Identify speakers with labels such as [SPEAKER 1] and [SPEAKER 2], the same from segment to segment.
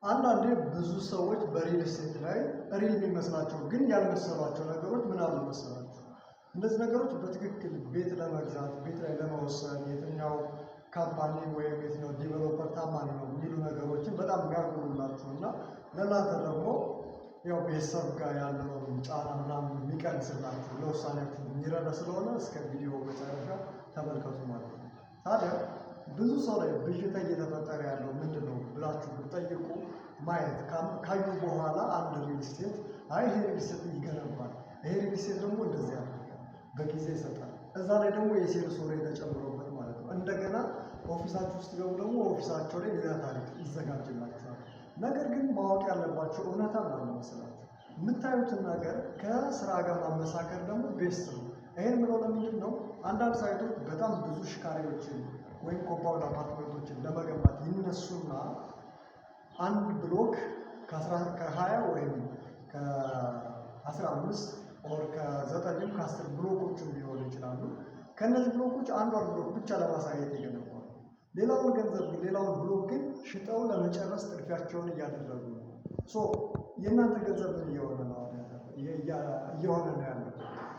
[SPEAKER 1] አንዳንዴ ብዙ ሰዎች በሪል ስቴት ላይ ሪል የሚመስላቸው ግን ያልመሰሏቸው ነገሮች ምን አሉ መሰላችሁ? እነዚህ ነገሮች በትክክል ቤት ለመግዛት ቤት ላይ ለመወሰን የትኛው ካምፓኒ ወይም የትኛው ዲቨሎፐር ታማኝ ነው የሚሉ ነገሮችን በጣም የሚያጎሉላችሁ እና ለእናንተ ደግሞ ያው ቤተሰብ ጋር ያለውን ጫና ምናምን የሚቀንስላችሁ ለውሳኔያችሁ የሚረዳ ስለሆነ እስከ ቪዲዮ መጨረሻ ተመልከቱ ማለት ነው። ታዲያ ብዙ ሰው ላይ ብዥታ እየተፈጠረ ያለው ምንድን ነው ብላችሁ ብትጠይቁ ማየት ካዩ በኋላ አንድ ሪል ስቴት ይሄ ሪል ስቴት ይገነባል፣ ይሄ ሪል ስቴት ደግሞ እንደዚህ ያደርጋል፣ በጊዜ ይሰጣል፣ እዛ ላይ ደግሞ የሴልስ ወሬ ተጨምሮበት ማለት ነው። እንደገና ኦፊሳችሁ ውስጥ ገቡ ደግሞ ኦፊሳቸው ላይ ሌላ ታሪክ ይዘጋጅላችኋል። ነገር ግን ማወቅ ያለባቸው እውነታ ምናምን መሰላችሁ? የምታዩትን ነገር ከስራ ጋር ማመሳከር ደግሞ ቤስት ነው። ይሄን ምለው ለምንድን ነው? አንዳንድ ሳይቶች በጣም ብዙ ሽካሪዎችን ወይም ኮምፓውንድ አፓርትመንቶችን ለመገንባት ይነሱና አንድ ብሎክ ከ20 ወይም ከ15 ኦር ከ9 ከ10 ብሎኮችን ሊሆኑ ይችላሉ። ከእነዚህ ብሎኮች አንዷን ብሎክ ብቻ ለማሳየት ይገነባሉ። ሌላውን ገንዘብ ግን ሌላውን ብሎክ ግን ሽጠው ለመጨረስ ጥድፊያቸውን እያደረጉ ነው። የእናንተ ገንዘብ ምን እየሆነ ነው ያለው?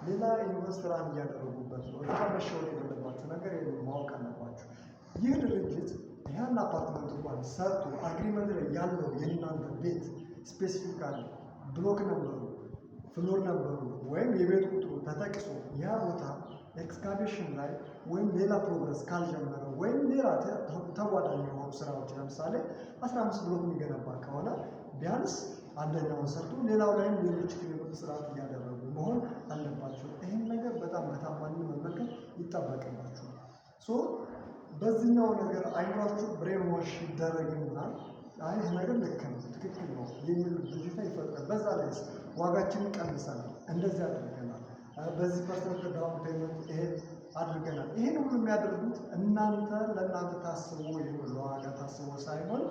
[SPEAKER 1] ሌላ ኢንቨስተራን እያደረጉበት ነው። እዛ መሸወድ የሌለባቸው ነገር ማወቅ አለባቸው። ይህ ድርጅት ያን አፓርትመንት እንኳን ሰርቶ አግሪመንት ላይ ያለው የእናንተ ቤት ስፔሲፊካሊ ብሎክ ነበሩ፣ ፍሎር ነበሩ ወይም የቤት ቁጥሩ ተጠቅሶ ያ ቦታ ኤክስካቬሽን ላይ ወይም ሌላ ፕሮግረስ ካልጀመረ ወይም ሌላ ተጓዳኝ የሆኑ ስራዎች ለምሳሌ 15 ብሎክ የሚገነባ ከሆነ ቢያንስ አንደኛውን ሰርቶ ሌላው ላይም ሌሎች ክልሎች ስርዓት እያደረጉ መሆን አለባቸው። ይህን ነገር በጣም በታማኝ መመልከት ይጠበቅባቸዋል። በዚህኛው ነገር አይኗችሁ ብሬን ዋሽ ይደረግና ይህ ነገር ልክ ነው ትክክል ነው የሚል ብዥታ ይፈጥራል። በዛ ላይ ዋጋችንን ቀንሰናል፣ እንደዚህ አድርገናል፣ በዚህ ፐርሰንት ዳውን ፔመንት ይሄን አድርገናል። ይህን ሁሉ የሚያደርጉት ለእናንተ ታስቦ ለዋጋ ታስቦ ሳይሆን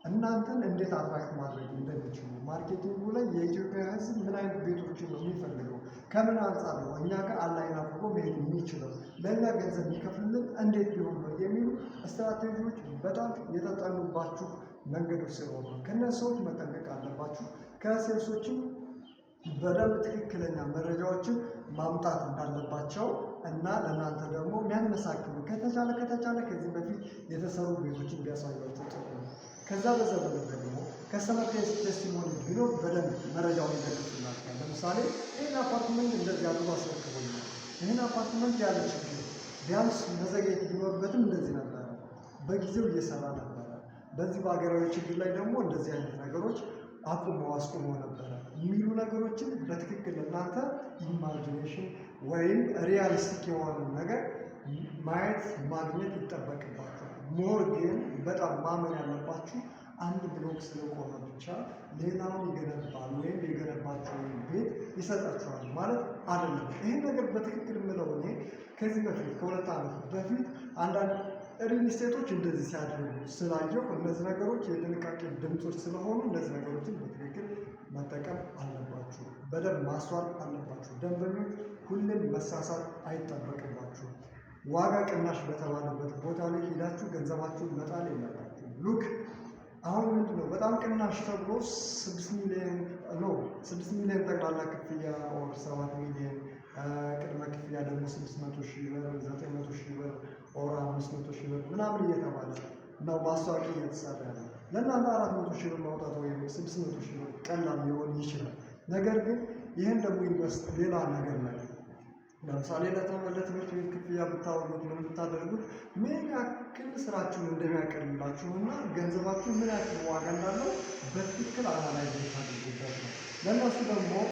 [SPEAKER 1] እናንተን እንዴት አትራክት ማድረግ እንደሚችሉ ማርኬቲንጉ ላይ የኢትዮጵያ ሕዝብ ምን አይነት ቤቶችን ነው የሚፈልገው፣ ከምን አንጻር ነው እኛ ጋር አላይን አድርጎ መሄድ የሚችለው፣ ለእኛ ገንዘብ የሚከፍልልን እንዴት ቢሆን ነው የሚሉ ስትራቴጂዎች በጣም የተጠኑባችሁ መንገዶች ስለሆኑ ከእነዚህ ሰዎች መጠንቀቅ አለባችሁ። ከሴልሶችም በደንብ ትክክለኛ መረጃዎችን ማምጣት እንዳለባቸው እና ለእናንተ ደግሞ የሚያመሳክሉ ከተቻለ ከዚህ በፊት የተሰሩ ቤቶችን ቢያሳዩአችሁ ጥሩ ነው። ከዛ በዘለለ ደግሞ ከስተመር ቴስቲሞኒ ቢኖር በደንብ መረጃውን ይደግፍላችኋል። ለምሳሌ ይህን አፓርትመንት እንደዚህ አድርጎ አስረክቦኛል፣ ይህን አፓርትመንት ያለ ችግር ቢያንስ መዘግየት ቢኖርበትም እንደዚህ ነበረ፣ በጊዜው እየሰራ ነበረ፣ በዚህ በሀገራዊ ችግር ላይ ደግሞ እንደዚህ አይነት ነገሮች አስቁሞ ነበረ የሚሉ ነገሮችን በትክክል እናንተ ኢማጂኔሽን ወይም ሪያሊስቲክ የሆነ ነገር ማየት ማግኘት ይጠበቅባቸዋል። ሞር ግን በጣም ማመን ያለባችሁ አንድ ብሎክ ስለቆመ ብቻ ሌላውን ይገነባል ወይም የገነባቸውን ቤት ይሰጣቸዋል ማለት አይደለም። ይህን ነገር በትክክል የምለው እኔ ከዚህ በፊት ከ2 ዓመት በፊት አንዳንድ ሪል ስቴቶች እንደዚህ ሲያደርጉ ስላየው እነዚህ ነገሮች የጥንቃቄ ድምፆች ስለሆኑ እነዚህ ነገሮችን በትክክል መጠቀም አለባችሁ፣ በደንብ ማስተዋል አለባችሁ። ደንበኞች ሁሌም መሳሳት አይጠበቅባችሁም። ዋጋ ቅናሽ በተባለበት ቦታ ላይ ሄዳችሁ ገንዘባችሁን መጣል የለባችሁ። ሉክ አሁን ምንድነው በጣም ቅናሽ ተብሎ 6 ሚሊዮን ጠቅላላ ክፍያ ኦር 7 ሚሊዮን ቅድመ ክፍያ ደግሞ 600 ሺህ ብር 900 ሺህ ብር ኦር 500 ሺህ ብር ምናምን እየተባለ ነው ማስታወቂያ እየተሰራ ያለ። ለእናንተ 400 ሺህ ብር ማውጣት ወይም 600 ሺህ ብር ቀላል ሊሆን ይችላል። ነገር ግን ይህን ደግሞ ኢንቨስት ሌላ ነገር ላይ ለምሳሌ ለትምህርት ቤት ክፍያ ብታወጡት ምን ብታደርጉት ምን ያክል ስራችሁን እንደሚያቀልላችሁ እና ገንዘባችሁ ምን ያክል ዋጋ እንዳለው በትክክል አናላይዝ ታደርጉበት ነው። ለእነሱ ደግሞ